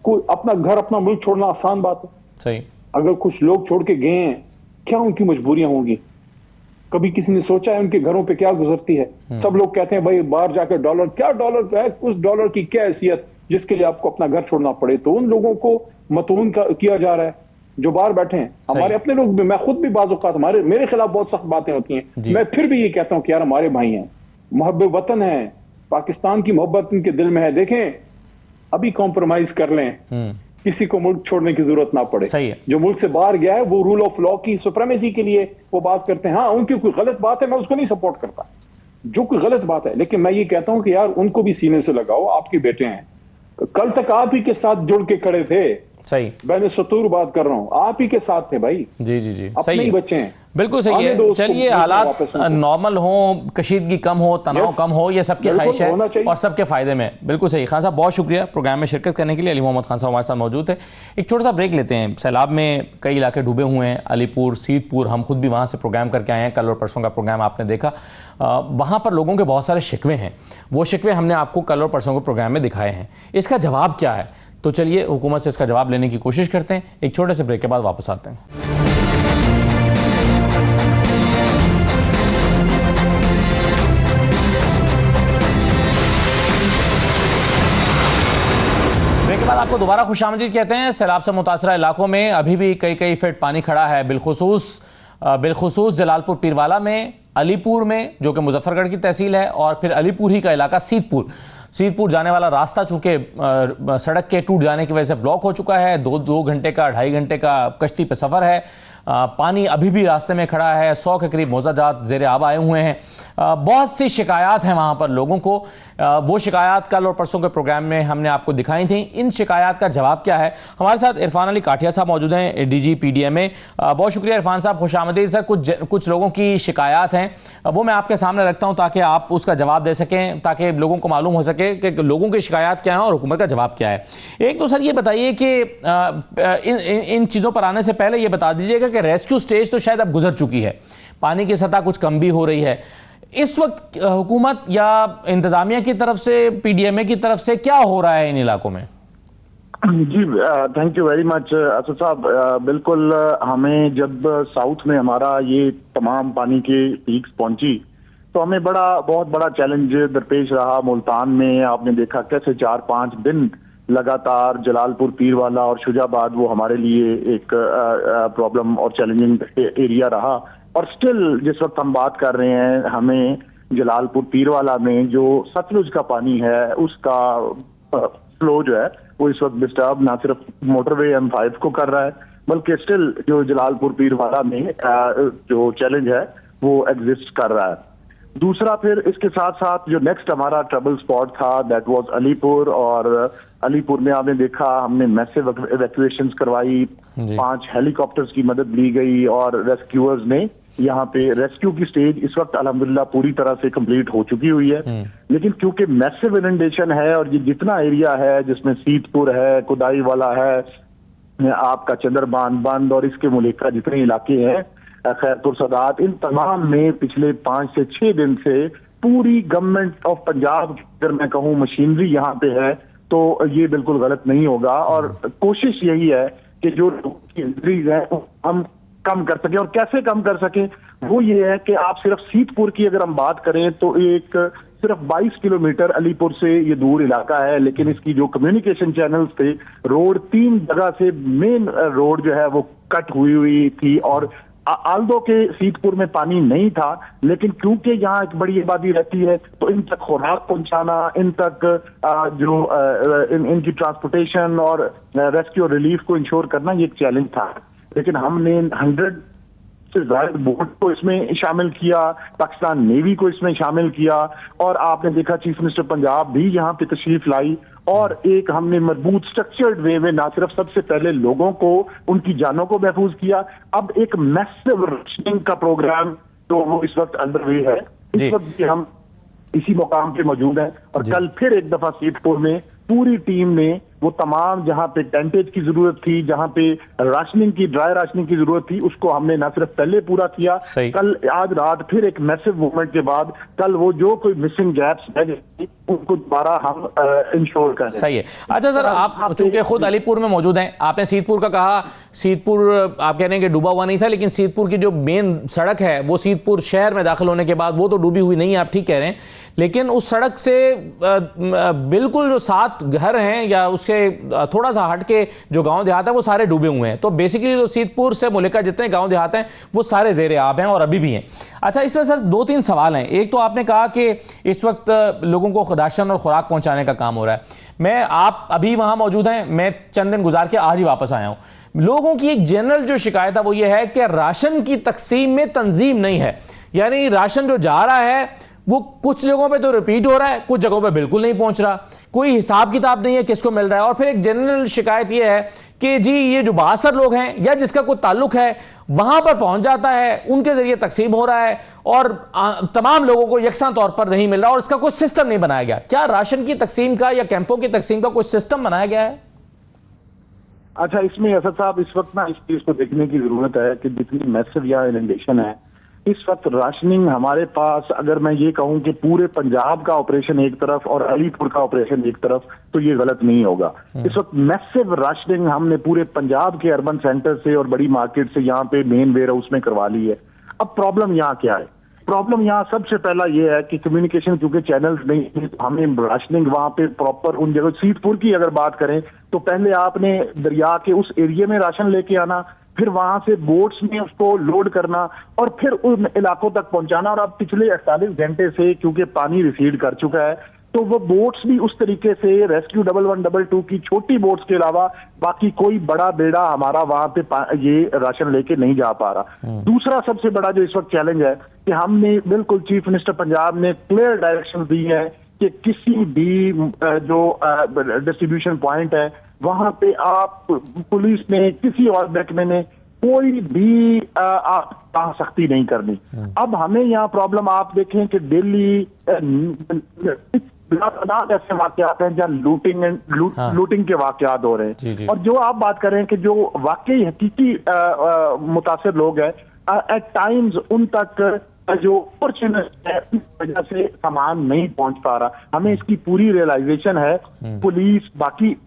कोई अपना घर अपना मुल्क छोड़ना आसान बात है? सही। अगर कुछ लोग छोड़ के गए हैं, क्या उनकी मजबूरियां होंगी? कभी किसी ने सोचा है उनके घरों पे क्या गुजरती है? सब लोग कहते हैं भाई बाहर जाकर डॉलर, क्या डॉलर है, उस डॉलर की क्या हैसियत जिसके लिए आपको अपना घर छोड़ना पड़े? तो उन लोगों को मतून किया जा रहा है जो बाहर बैठे हैं। हमारे अपने लोग भी, मैं खुद भी बाज़ औक़ात मेरे खिलाफ बहुत सख्त बातें होती हैं, मैं फिर भी ये कहता हूं कि यार हमारे भाई हैं, मुहब्बत वतन है, पाकिस्तान की मोहब्बत उनके दिल में है। देखें, अभी कॉम्प्रोमाइज कर लें, किसी को मुल्क छोड़ने की जरूरत ना पड़े। सही है। जो मुल्क से बाहर गया है वो रूल ऑफ लॉ की सुप्रीमेसी के लिए वो बात करते हैं। हाँ, उनकी कोई गलत बात है, मैं उसको नहीं सपोर्ट करता, जो कोई गलत बात है, लेकिन मैं ये कहता हूं कि यार उनको भी सीने से लगाओ, आपके बेटे हैं। कल तक आप ही के साथ जुड़ के खड़े थे। सही, मैंने सतूर बात कर रहा हूं, आप ही के साथ थे भाई। जी जी जी, अपने ही बच्चे हैं। बिल्कुल सही है। चलिए, हालात नॉर्मल हो, कशीदगी कम हो, तनाव कम हो, ये सबकी ख्वाहिश है और सबके फायदे में। बिल्कुल सही। खान साहब बहुत शुक्रिया प्रोग्राम में शिरकत करने के लिए। अली मोहम्मद खान साहब हमारे साथ मौजूद है। एक छोटा सा ब्रेक लेते हैं। सैलाब में कई इलाके डूबे हुए हैं, अलीपुर, सीतपुर, हम खुद भी वहाँ से प्रोग्राम करके आए हैं। कल और परसों का प्रोग्राम आपने देखा, वहाँ पर लोगों के बहुत सारे शिकवे हैं। वो शिकवे हमने आपको कल और परसों के प्रोग्राम में दिखाए हैं। इसका जवाब क्या है? तो चलिए हुकूमत से इसका जवाब लेने की कोशिश करते हैं। एक छोटे से ब्रेक के बाद वापस आते हैं। ब्रेक के बाद आपको दोबारा खुशामदीद कहते हैं। सैलाब से मुतासरा इलाकों में अभी भी कई फीट पानी खड़ा है, बिलखुसूस जलालपुर पीरवाला में, अलीपुर में जो कि मुजफ्फरगढ़ की तहसील है, और फिर अलीपुर ही का इलाका सीतपुर जाने वाला रास्ता चूंकि सड़क के टूट जाने की वजह से ब्लॉक हो चुका है। 2 घंटे का 2.5 घंटे का कश्ती पे सफ़र है। पानी अभी भी रास्ते में खड़ा है। 100 के करीब मौजादात ज़ेर आब आए हुए हैं। बहुत सी शिकायत हैं वहाँ पर लोगों को। वो शिकायत कल और परसों के प्रोग्राम में हमने आपको दिखाई थी। इन शिकायत का जवाब क्या है? हमारे साथ इरफान अली काठिया साहब मौजूद हैं, DG PDMA। बहुत शुक्रिया इरफान साहब, खुशामदीद सर। कुछ लोगों की शिकायत हैं, वो मैं आपके सामने रखता हूँ ताकि आप उसका जवाब दे सकें, ताकि लोगों को मालूम हो सके कि लोगों की शिकायत क्या है और हुकूमत का जवाब क्या है। एक तो सर ये बताइए कि इन चीज़ों पर आने से पहले ये बता दीजिएगा कि रेस्क्यू स्टेज तो शायद अब गुजर चुकी है, पानी की सतह कुछ कम भी हो रही है। इस वक्त हुकूमत या इंतजामिया की तरफ से, PDMA की तरफ से क्या हो रहा है इन इलाकों में? जी, thank you very much Asad साहब। बिल्कुल, हमें जब साउथ में हमारा ये तमाम पानी के पीक्स पहुंची तो हमें बहुत बड़ा चैलेंज दरपेश रहा। मुल्तान में आपने देखा कैसे 4-5 दिन लगातार जलालपुर, पीरवाला और शुजाबाद वो हमारे लिए एक प्रॉब्लम और चैलेंजिंग एरिया रहा। और स्टिल जिस वक्त हम बात कर रहे हैं, हमें जलालपुर, पीरवाला में जो सतलुज का पानी है उसका फ्लो जो है वो इस वक्त डिस्टर्ब ना सिर्फ मोटरवे M5 को कर रहा है, बल्कि स्टिल जो जलालपुर, पीरवाला में जो चैलेंज है वो एग्जिस्ट कर रहा है। दूसरा फिर इसके साथ साथ जो नेक्स्ट हमारा ट्रबल स्पॉट था दैट वाज अलीपुर, और अलीपुर में आपने देखा हमने मैसिव इवैक्यूएशंस करवाई, 5 हेलीकॉप्टर्स की मदद ली गई और रेस्क्यूअर्स ने यहाँ पे रेस्क्यू की स्टेज इस वक्त अल्हम्दुलिल्लाह पूरी तरह से कंप्लीट हो चुकी हुई है। लेकिन क्योंकि मैसिव इनंडेशन है और ये जितना एरिया है जिसमें सीतपुर है, कुदाई वाला है, आपका चंद्रबान बंद और इसके मुलिका जितने इलाके हैं, खैरपुर सदात, इन तमाम में पिछले 5 से 6 दिन से पूरी गवर्नमेंट ऑफ पंजाब, अगर मैं कहूँ मशीनरी यहाँ पे है तो ये बिल्कुल गलत नहीं होगा। और कोशिश यही है कि जो इंजरीज है हम कम कर सके, और कैसे कम कर सके वो ये है कि आप सिर्फ सीतपुर की अगर हम बात करें तो एक सिर्फ 22 किलोमीटर अलीपुर से ये दूर इलाका है, लेकिन इसकी जो कम्युनिकेशन चैनल्स थे, रोड 3 जगह से मेन रोड जो है वो कट हुई थी, और आल्दो के सीतपुर में पानी नहीं था, लेकिन क्योंकि यहाँ एक बड़ी आबादी रहती है तो इन तक खुराक पहुंचाना, इन तक इनकी ट्रांसपोर्टेशन और रेस्क्यू और रिलीफ को इंश्योर करना ये एक चैलेंज था। लेकिन हमने 100 से ज्यादा बोट को इसमें शामिल किया, पाकिस्तान नेवी को इसमें शामिल किया, और आपने देखा चीफ मिनिस्टर पंजाब भी यहाँ पे तशरीफ लाई, और एक हमने मजबूत स्ट्रक्चर्ड वे में ना सिर्फ सबसे पहले लोगों को उनकी जानों को महफूज किया, अब एक मैसिव रेशनिंग का प्रोग्राम तो वो इस वक्त अंडर वे है। इस वक्त भी हम इसी मुकाम पे मौजूद हैं, और कल फिर एक दफा सीतपुर में पूरी टीम ने वो तमाम जहां पे टेंटेज की जरूरत थी, जहां पे राशनिंग की, ड्राई राशनिंग की जरूरत थी, उसको हमने ना सिर्फ पहले पूरा किया, कल आज रात फिर एक मैसिव मूवमेंट के बाद कल वो जो कोई मिसिंग गैप्स रह गई उनको दोबारा हम इंश्योर करें। सही है। अच्छा सर, आप चूंकि खुद अलीपुर में मौजूद हैं, आपने सीतपुर का कहा, सीतपुर आप कह रहे हैं कि डूबा हुआ नहीं था, लेकिन सीतपुर की जो मेन सड़क है वो सीतपुर शहर में दाखिल होने के बाद वो तो डूबी हुई नहीं है, आप ठीक कह रहे हैं, लेकिन उस सड़क से बिल्कुल जो 7 घर हैं या उसके थोड़ा सा हट के जो गांव देहात है वो सारे डूबे हुए हैं। तो बेसिकली जो सीतपुर से मुलिका जितने गांव देहात हैं वो सारे ज़ेरे आब हैं और अभी भी हैं। अच्छा, इसमें सर 2-3 सवाल हैं। एक तो आपने कहा कि इस वक्त लोगों को राशन और खुराक पहुंचाने का काम हो रहा है, आप अभी वहां मौजूद हैं, मैं चंद दिन गुजार के आज ही वापस आया हूं। लोगों की एक जनरल जो शिकायत है वो ये है कि राशन की तकसीम में तंजीम नहीं है, यानी राशन जो जा रहा है वो कुछ जगहों पे तो रिपीट हो रहा है, कुछ जगहों पे बिल्कुल नहीं पहुंच रहा, कोई हिसाब किताब नहीं है किसको मिल रहा है। और फिर एक जनरल शिकायत ये है कि जी ये जो बासर लोग हैं या जिसका कोई ताल्लुक है वहां पर पहुंच जाता है, उनके जरिए तकसीम हो रहा है और तमाम लोगों को यकसा तौर पर नहीं मिल रहा, और इसका कोई सिस्टम नहीं बनाया गया। क्या राशन की तकसीम का या कैंपों की तकसीम का कोई सिस्टम बनाया गया है? अच्छा, इसमें असद साहब इस वक्त ना इस चीज को देखने की जरूरत है कि जितनी मैसिव या इनंडेशन है इस वक्त राशनिंग हमारे पास, अगर मैं ये कहूं कि पूरे पंजाब का ऑपरेशन एक तरफ और अलीपुर का ऑपरेशन एक तरफ, तो ये गलत नहीं होगा। इस वक्त मैसिव राशनिंग हमने पूरे पंजाब के अर्बन सेंटर से और बड़ी मार्केट से यहाँ पे मेन वेयर हाउस में करवा ली है। अब प्रॉब्लम यहाँ क्या है? प्रॉब्लम यहाँ सबसे पहला ये है कि कम्युनिकेशन क्योंकि चैनल्स नहीं है, तो हमें राशनिंग वहां पे प्रॉपर उन जगह, सीतपुर की अगर बात करें तो पहले आपने दरिया के उस एरिया में राशन लेके आना, फिर वहां से बोट्स में उसको लोड करना और फिर उन इलाकों तक पहुंचाना। और अब पिछले 48 घंटे से क्योंकि पानी रिसीड कर चुका है तो वो बोट्स भी उस तरीके से रेस्क्यू 1112 की छोटी बोट्स के अलावा बाकी कोई बड़ा बेड़ा हमारा वहां पे ये राशन लेके नहीं जा पा रहा। दूसरा सबसे बड़ा जो इस वक्त चैलेंज है कि हमने बिल्कुल चीफ मिनिस्टर पंजाब ने क्लियर डायरेक्शन दी है कि किसी भी जो डिस्ट्रीब्यूशन पॉइंट है वहां पे आप पुलिस ने किसी और महकमे ने कोई भी आप सख्ती नहीं करनी। अब हमें यहाँ प्रॉब्लम आप देखें कि दिल्ली ऐसे वाकयात हैं जहाँ लूटिंग के वाकयात हो रहे हैं। और जो आप बात करें कि जो वाकई हकीकी मुतासिर लोग हैं एट टाइम्स उन तक जो अपॉर्चुनिटी है इस वजह से सामान नहीं पहुंच पा रहा। हमें इसकी पूरी रियलाइजेशन है। पुलिस बाकी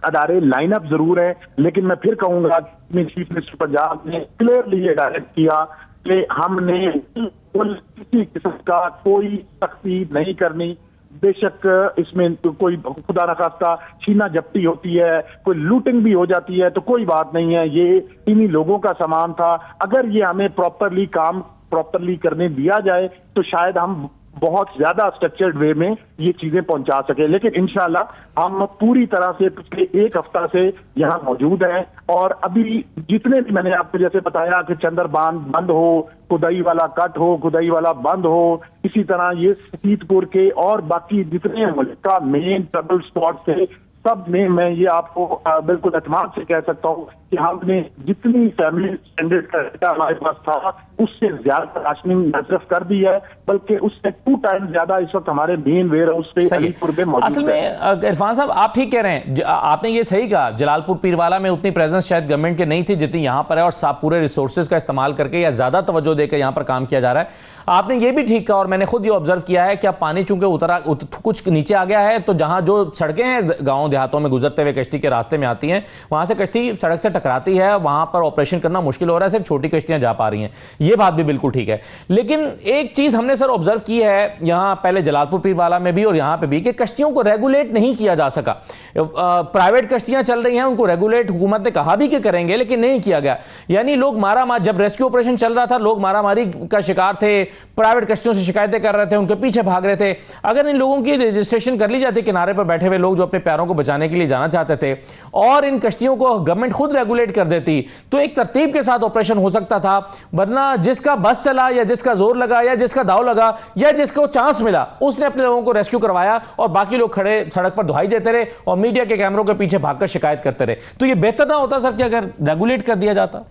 अदारे लाइन अप जरूर है, लेकिन मैं फिर कहूंगा चीफ मिनिस्टर पंजाब ने क्लियरली ये डायरेक्ट किया कि हमने किसी किस्म का कोई सख्ती नहीं करनी। बेशक इसमें तो कोई खुदा न खास्ता छीना झपटी होती है, कोई लूटिंग भी हो जाती है तो कोई बात नहीं है, ये इन्हीं लोगों का सामान था। अगर ये हमें प्रॉपरली करने दिया जाए तो शायद हम बहुत ज्यादा स्ट्रक्चर्ड वे में ये चीजें पहुंचा सके। लेकिन इंशाल्लाह हम पूरी तरह से पिछले एक हफ्ता से यहाँ मौजूद हैं और अभी जितने भी मैंने आपको जैसे बताया कि चंदर बांध बंद हो, खुदाई वाला कट हो, खुदाई वाला बंद हो, इसी तरह ये सीतपुर के और बाकी जितने मुल्क का मेन ट्रबल स्पॉट थे सब में मैं ये आपको बिल्कुल एतमाद से कह सकता हूँ कि हमने जितनी फैमिली स्टैंडर्ड का डेटा हमारे पास था उससे ज्यादा राशनिंग न सिर्फ कर दी है बल्कि उससे 2 टाइम ज्यादा इस वक्त हमारे मेन वेयर हाउस पे अलीपुर में मौजूद है। असल में इरफान साहब आप ठीक कह रहे हैं, आपने ये सही कहा, जलालपुर पीरवाला में उतनी प्रेजेंस शायद गवर्नमेंट के नहीं थी जितनी यहाँ पर है और पूरे रिसोर्सेज का इस्तेमाल करके या ज्यादा तवज्जो देकर यहाँ पर काम किया जा रहा है। आपने ये भी ठीक कहा और मैंने खुद ये ऑब्जर्व किया है कि अब पानी चूंकि कुछ नीचे आ गया है तो जहां जो सड़कें हैं गाँव देहातों में गुजरते हुए कश्ती के रास्ते में आती हैं वहां से कश्ती सड़क से टकराती है, वहां पर ऑपरेशन करना मुश्किल हो रहा है, सिर्फ छोटी कश्तियां जा पा रही हैं। ये बात भी बिल्कुल ठीक है। लेकिन एक चीज हमने सर ऑब्जर्व की है यहां पहले जलालपुर पीरवाला में भी और यहां पे भी कि कश्तियों को रेगुलेट नहीं किया जा सका। प्राइवेट कश्तियां चल रही हैं उनको रेगुलेट हुकूमत ने कहा भी कि करेंगे लेकिन नहीं किया गया। यानी लोग मारामारी, जब रेस्क्यू ऑपरेशन चल रहा था लोग मारामारी का शिकार थे, प्राइवेट कश्तियों से शिकायतें कर रहे थे, उनके पीछे भाग रहे थे। अगर इन लोगों की रजिस्ट्रेशन कर ली जाती, किनारे पर बैठे हुए लोग जो अपने प्यारों को बचाने के लिए जाना चाहते थे, और इन कश्तियों को गवर्नमेंट खुद रेगुलेट कर देती तो एक तरतीब के साथ ऑपरेशन हो सकता था। वरना जिसका बस चला या जिसका जोर लगा या जिसका दाव लगा या जिसको चांस मिला उसने अपने लोगों को रेस्क्यू करवाया और बाकी लोग खड़े सड़क पर दुहाई देते रहे और मीडिया के कैमरों के पीछे भागकर शिकायत करते रहे। तो यह बेहतर ना होता सर कि अगर रेगुलेट कर दिया जाता?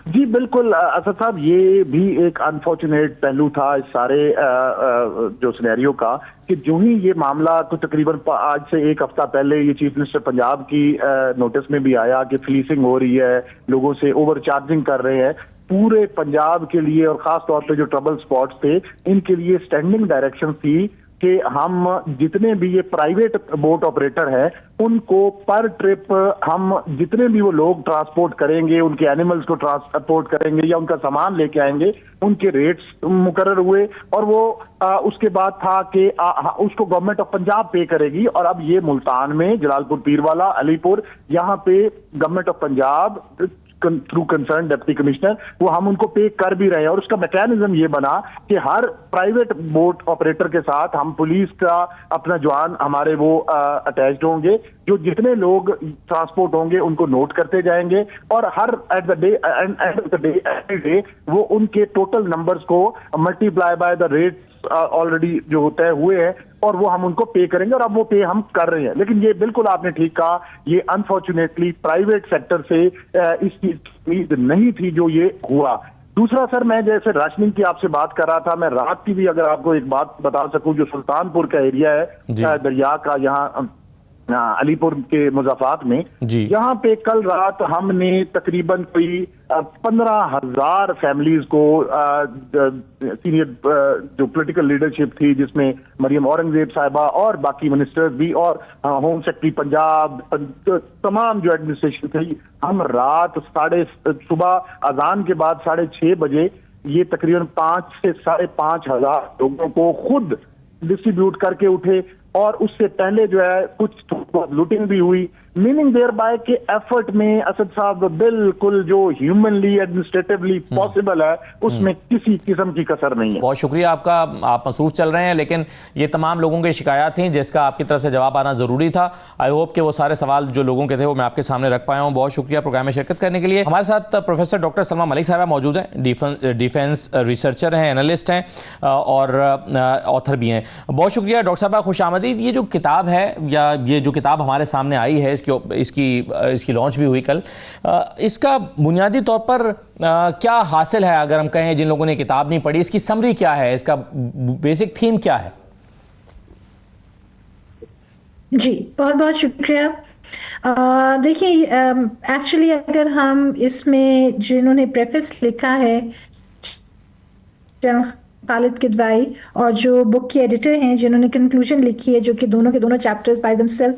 जी बिल्कुल असद साहब, ये भी एक अनफॉर्चुनेट पहलू था इस सारे जो सिनेरियो का कि जो ही ये मामला तो तकरीबन आज से एक हफ्ता पहले ये चीफ मिनिस्टर पंजाब की नोटिस में भी आया कि फ्लीसिंग हो रही है, लोगों से ओवर चार्जिंग कर रहे हैं, पूरे पंजाब के लिए और खास तौर पे जो ट्रबल स्पॉट्स थे इनके लिए स्टैंडिंग डायरेक्शन थी कि हम जितने भी ये प्राइवेट बोट ऑपरेटर हैं उनको पर ट्रिप हम जितने भी वो लोग ट्रांसपोर्ट करेंगे, उनके एनिमल्स को ट्रांसपोर्ट करेंगे या उनका सामान लेके आएंगे, उनके रेट्स मुकर्रर हुए और वो उसके बाद था कि उसको गवर्नमेंट ऑफ पंजाब पे करेगी। और अब ये मुल्तान में जलालपुर पीरवाला अलीपुर यहाँ पे government of Punjab through concern deputy commissioner वो हम उनको पे कर भी रहे हैं। और उसका मैकेनिज्म ये बना कि हर प्राइवेट बोट ऑपरेटर के साथ हम पुलिस का अपना जवान हमारे वो अटैच्ड होंगे, जो जितने लोग ट्रांसपोर्ट होंगे उनको नोट करते जाएंगे और her at the day end of the day every day वो उनके टोटल नंबर्स को multiply by the rate already जो तय हुए हैं और वो हम उनको पे करेंगे और अब वो पे हम कर रहे हैं। लेकिन ये बिल्कुल आपने ठीक कहा, ये अनफॉर्चुनेटली प्राइवेट सेक्टर से इस चीज की उम्मीद नहीं थी जो ये हुआ। दूसरा सर, मैं जैसे राशनिंग की आपसे बात कर रहा था, मैं रात की भी अगर आपको एक बात बता सकूं, जो सुल्तानपुर का एरिया है दरिया का यहाँ अलीपुर के मुजाफात में, यहाँ पे कल रात हमने तकरीबन कोई 15,000 फैमिलीज को सीनियर जो पॉलिटिकल लीडरशिप थी जिसमें मरियम औरंगजेब साहिबा और बाकी मिनिस्टर्स भी और होम सेक्रेटरी पंजाब तमाम जो एडमिनिस्ट्रेशन थी, हम रात सुबह अजान के बाद 6:30 बजे ये तकरीबन 5 से 5,500 लोगों को खुद डिस्ट्रीब्यूट करके उठे और उससे पहले जो है कुछ लूटिंग भी हुई। मीनिंग देयर बाय के एफर्ट में असद साहब बिल्कुल जो ह्यूमनली एडमिनिस्ट्रेटिवली पॉसिबल है उसमें किसी किस्म की कसर नहीं है। बहुत शुक्रिया आपका, आप मसरूफ चल रहे हैं लेकिन ये तमाम लोगों की शिकायत थी जिसका आपकी तरफ से जवाब आना जरूरी था। आई होप कि वो सारे सवाल जो लोगों के थे वो मैं आपके सामने रख पाया हूँ। बहुत शुक्रिया प्रोग्राम में शिरकत करने के लिए। हमारे साथ प्रोफेसर डॉक्टर सलमा मलिक साहबा मौजूद हैं, डिफेंस रिसर्चर हैं, एनालिस्ट हैं और ऑथर भी हैं। बहुत शुक्रिया डॉक्टर साहबा, खुश आमदीद। ये जो किताब है या ये जो किताब हमारे सामने आई है इसकी लॉन्च भी हुई कल, इसका बुनियादी तौर पर क्या हासिल है? अगर हम कहें जिन लोगों ने किताब नहीं पढ़ी, इसकी समरी क्या है, इसका बेसिक थीम क्या है? जी बहुत बहुत शुक्रिया। देखिए एक्चुअली अगर हम इसमें जिन्होंने प्रेफेस लिखा है खालिद किदवाई और जो बुक के एडिटर हैं जिन्होंने कंक्लूजन लिखी है, जो कि दोनों के दोनों चैप्टर्स बाय देमसेल्फ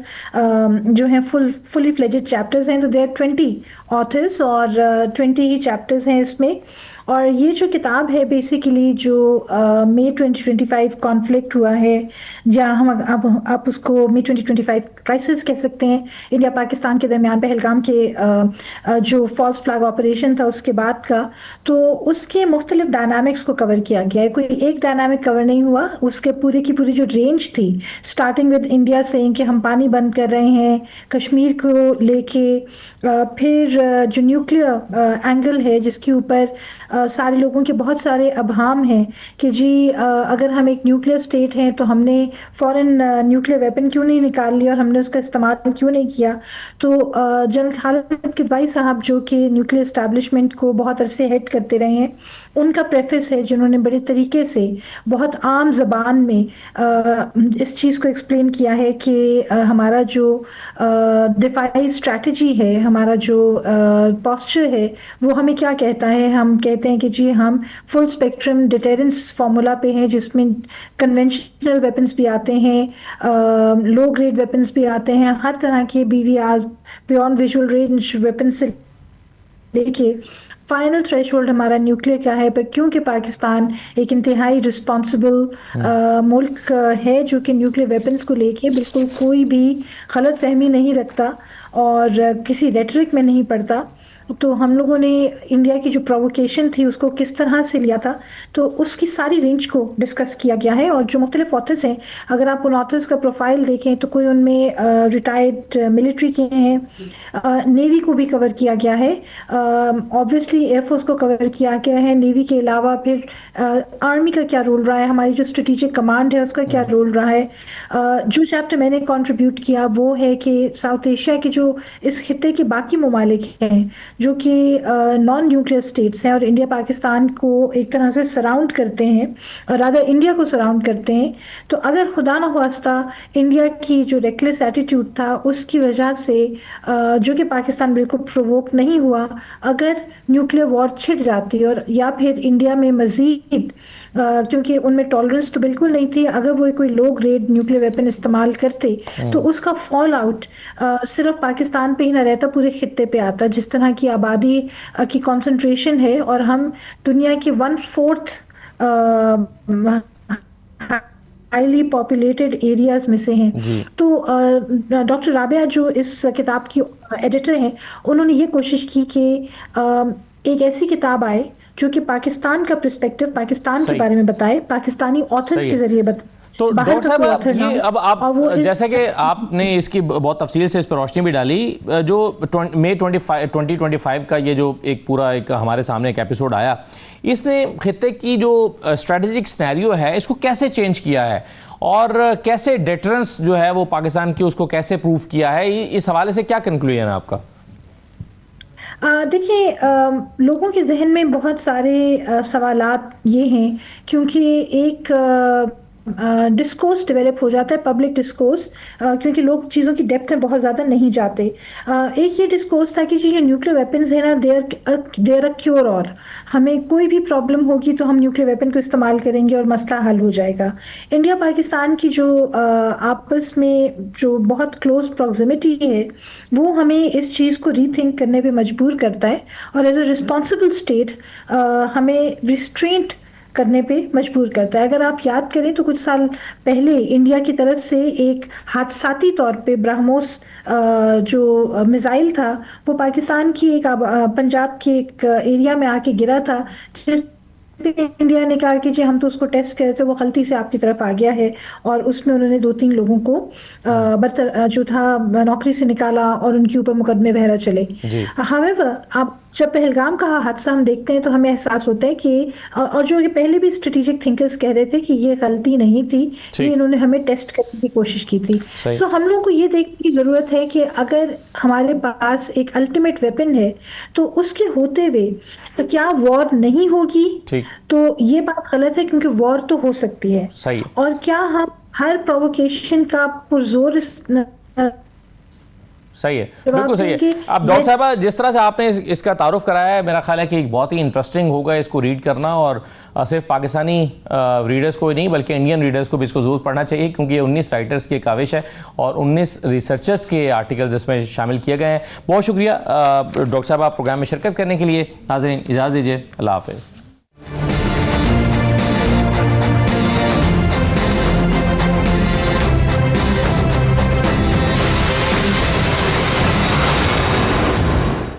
जो हैं फुली फ्लेजेड चैप्टर्स हैं, तो देयर 20 ऑथर्स और 20 ही चैप्टर्स हैं इसमें। और ये जो किताब है बेसिकली जो मई 2025 कॉन्फ्लिक्ट हुआ है, जहाँ हम आप उसको मई 2025 क्राइसिस कह सकते हैं इंडिया पाकिस्तान के दरमियान पहलगाम के जो फॉल्स फ्लैग ऑपरेशन था उसके बाद का, तो उसके मुख्तलिफ डायनामिक्स को कवर किया गया है। कोई एक डायनामिक कवर नहीं हुआ, उसके पूरी की पूरी जो रेंज थी, स्टार्टिंग विद इंडिया से कि हम पानी बंद कर रहे हैं कश्मीर को लेके, फिर जो न्यूक्लियर एंगल है जिसके ऊपर सारे लोगों के बहुत सारे अबहाम हैं कि जी अगर हम एक न्यूक्लियर स्टेट हैं तो हमने फॉरेन न्यूक्लियर वेपन क्यों नहीं निकाल लिया और हमने उसका इस्तेमाल क्यों नहीं किया। तो जनरल खालिद किदवाई साहब जो कि न्यूक्लियर इस्टेब्लिशमेंट को बहुत अरसे हेड करते रहे हैं, उनका प्रेफेस है जिन्होंने बड़े तरीके से बहुत आम जबान में इस चीज़ को एक्सप्लेन किया है कि हमारा जो दिफाई स्ट्रैटेजी है, हमारा जो पोस्चर है वो हमें क्या कहता है। हम कहते हैं कि जी हम फुल स्पेक्ट्रम डिटेरेंस फार्मूला पे हैं जिसमें कन्वेंशनल वेपन्स भी आते हैं, लो ग्रेड वेपन्स भी आते हैं, हर तरह के BVR beyond visual range weapon से लेके फाइनल थ्रेशोल्ड हमारा न्यूक्लियर का है। पर क्योंकि पाकिस्तान एक इंतहाई रिस्पॉन्सिबल मुल्क है जो कि न्यूक्लियर वेपन्स को लेके बिल्कुल कोई भी गलत फहमी नहीं रखता और किसी रेटरिक में नहीं पड़ता, तो हम लोगों ने इंडिया की जो प्रोवोकेशन थी उसको किस तरह से लिया था, तो उसकी सारी रेंज को डिस्कस किया गया है। और जो मुख्तलिफ ऑथर्स हैं, अगर आप उन ऑथर्स का प्रोफाइल देखें तो कोई उनमें रिटायर्ड मिलिट्री के हैं, नेवी को भी कवर किया गया है, ऑब्वियसली एयरफोर्स को कवर किया गया है, नेवी के अलावा फिर आर्मी का क्या रोल रहा है, हमारी जो स्ट्रेटेजिक कमांड है उसका क्या रोल रहा है। जो चैप्टर मैंने कंट्रीब्यूट किया वो है कि साउथ एशिया के जो इस खित्ते के बाकी ममालिक हैं जो कि नॉन न्यूक्लियर स्टेट्स हैं और इंडिया पाकिस्तान को एक तरह से सराउंड करते हैं और रादर इंडिया को सराउंड करते हैं, तो अगर खुदा न ख्वास्ता इंडिया की जो रेकलेस एटीट्यूड था उसकी वजह से जो कि पाकिस्तान बिल्कुल प्रोवोक नहीं हुआ, अगर न्यूक्लियर वॉर छिड़ जाती और या फिर इंडिया में मजीद क्योंकि उनमें टॉलरेंस तो बिल्कुल नहीं थी, अगर वो कोई लो ग्रेड न्यूक्लियर वेपन इस्तेमाल करते तो उसका फॉल आउट सिर्फ पाकिस्तान पे ही ना रहता, पूरे खित्ते पे आता। जिस तरह की आबादी की कंसंट्रेशन है और हम दुनिया के 1/4 हाईली पॉपुलेटेड एरियाज में से हैं। तो डॉक्टर राबिया जो इस किताब की एडिटर हैं, उन्होंने ये कोशिश की कि एक ऐसी किताब आए जो कि पाकिस्तान का पर्सपेक्टिव, पाकिस्तान के बारे में बताए, पाकिस्तानी ऑथर्स के जरिए बताए। तो डॉक्टर साहब ये अब आप जैसे कि आपने इसकी बहुत तफसील से इस पर रोशनी भी डाली, जो मई 2025 का ये जो एक पूरा एक हमारे सामने एक एपिसोड आया, इसने खित्ते की जो स्ट्रेटेजिक सिनेरियो है इसको कैसे चेंज किया है और कैसे डेटरेंस जो है वो पाकिस्तान की उसको कैसे प्रूफ किया है, इस हवाले से क्या कंक्लूजन है आपका? देखिए, लोगों के जहन में बहुत सारे सवालात ये हैं क्योंकि एक डिस्कोर्स डेवलप हो जाता है, पब्लिक डिस्कोर्स, क्योंकि लोग चीज़ों की डेप्थ में बहुत ज़्यादा नहीं जाते। एक ये डिस्कोर्स था कि जो न्यूक्लियर वेपन्स है ना, देयर अ क्योर, और हमें कोई भी प्रॉब्लम होगी तो हम न्यूक्लियर वेपन को इस्तेमाल करेंगे और मसला हल हो जाएगा। इंडिया पाकिस्तान की जो आपस में जो बहुत क्लोज प्रॉक्सिमिटी है वो हमें इस चीज़ को रीथिंक करने पे मजबूर करता है और एज अ रिस्पॉन्सिबल स्टेट हमें रिस्ट्रेंट करने पे मजबूर करता है। अगर आप याद करें तो कुछ साल पहले इंडिया की तरफ से एक हादसाती तौर पे ब्रह्मोस जो मिसाइल था वो पाकिस्तान की एक पंजाब के एक एरिया में आके गिरा था, इंडिया ने कहा कि जी हम तो उसको टेस्ट करे थे, वो गलती से आपकी तरफ आ गया है और उसमें उन्होंने 2-3 लोगों को जो था नौकरी से निकाला और उनके ऊपर मुकदमे वगैरह चले। हावेवर आप जब पहलगाम का हादसा हम देखते हैं तो हमें एहसास होता है कि और जो ये पहले भी स्ट्रेटेजिक थिंकर्स कह रहे थे कि ये गलती नहीं थी, ये इन्होंने हमें टेस्ट करने की कोशिश की थी। सो हम लोगों को ये देखने की जरूरत है कि अगर हमारे पास एक अल्टीमेट वेपन है तो उसके होते हुए तो क्या वॉर नहीं होगी? तो ये बात गलत है क्योंकि वॉर तो हो सकती है। सही। और क्या हम हर प्रोवोकेशन का पुरजोर सही है, बिल्कुल सही है। अब डॉक्टर साहब जिस तरह से आपने इसका तारुफ कराया है, मेरा ख्याल है कि बहुत ही इंटरेस्टिंग होगा इसको रीड करना और सिर्फ पाकिस्तानी रीडर्स को ही नहीं बल्कि इंडियन रीडर्स को भी इसको जरूर पढ़ना चाहिए क्योंकि ये 19 राइटर्स की काविश है और 19 रिसर्चर्स के आर्टिकल्स इसमें शामिल किए गए हैं। बहुत शुक्रिया डॉक्टर साहब आप प्रोग्राम में शिरकत करने के लिए। नाज़रीन इजाज़त दीजिए, अल्लाह हाफ़िज़।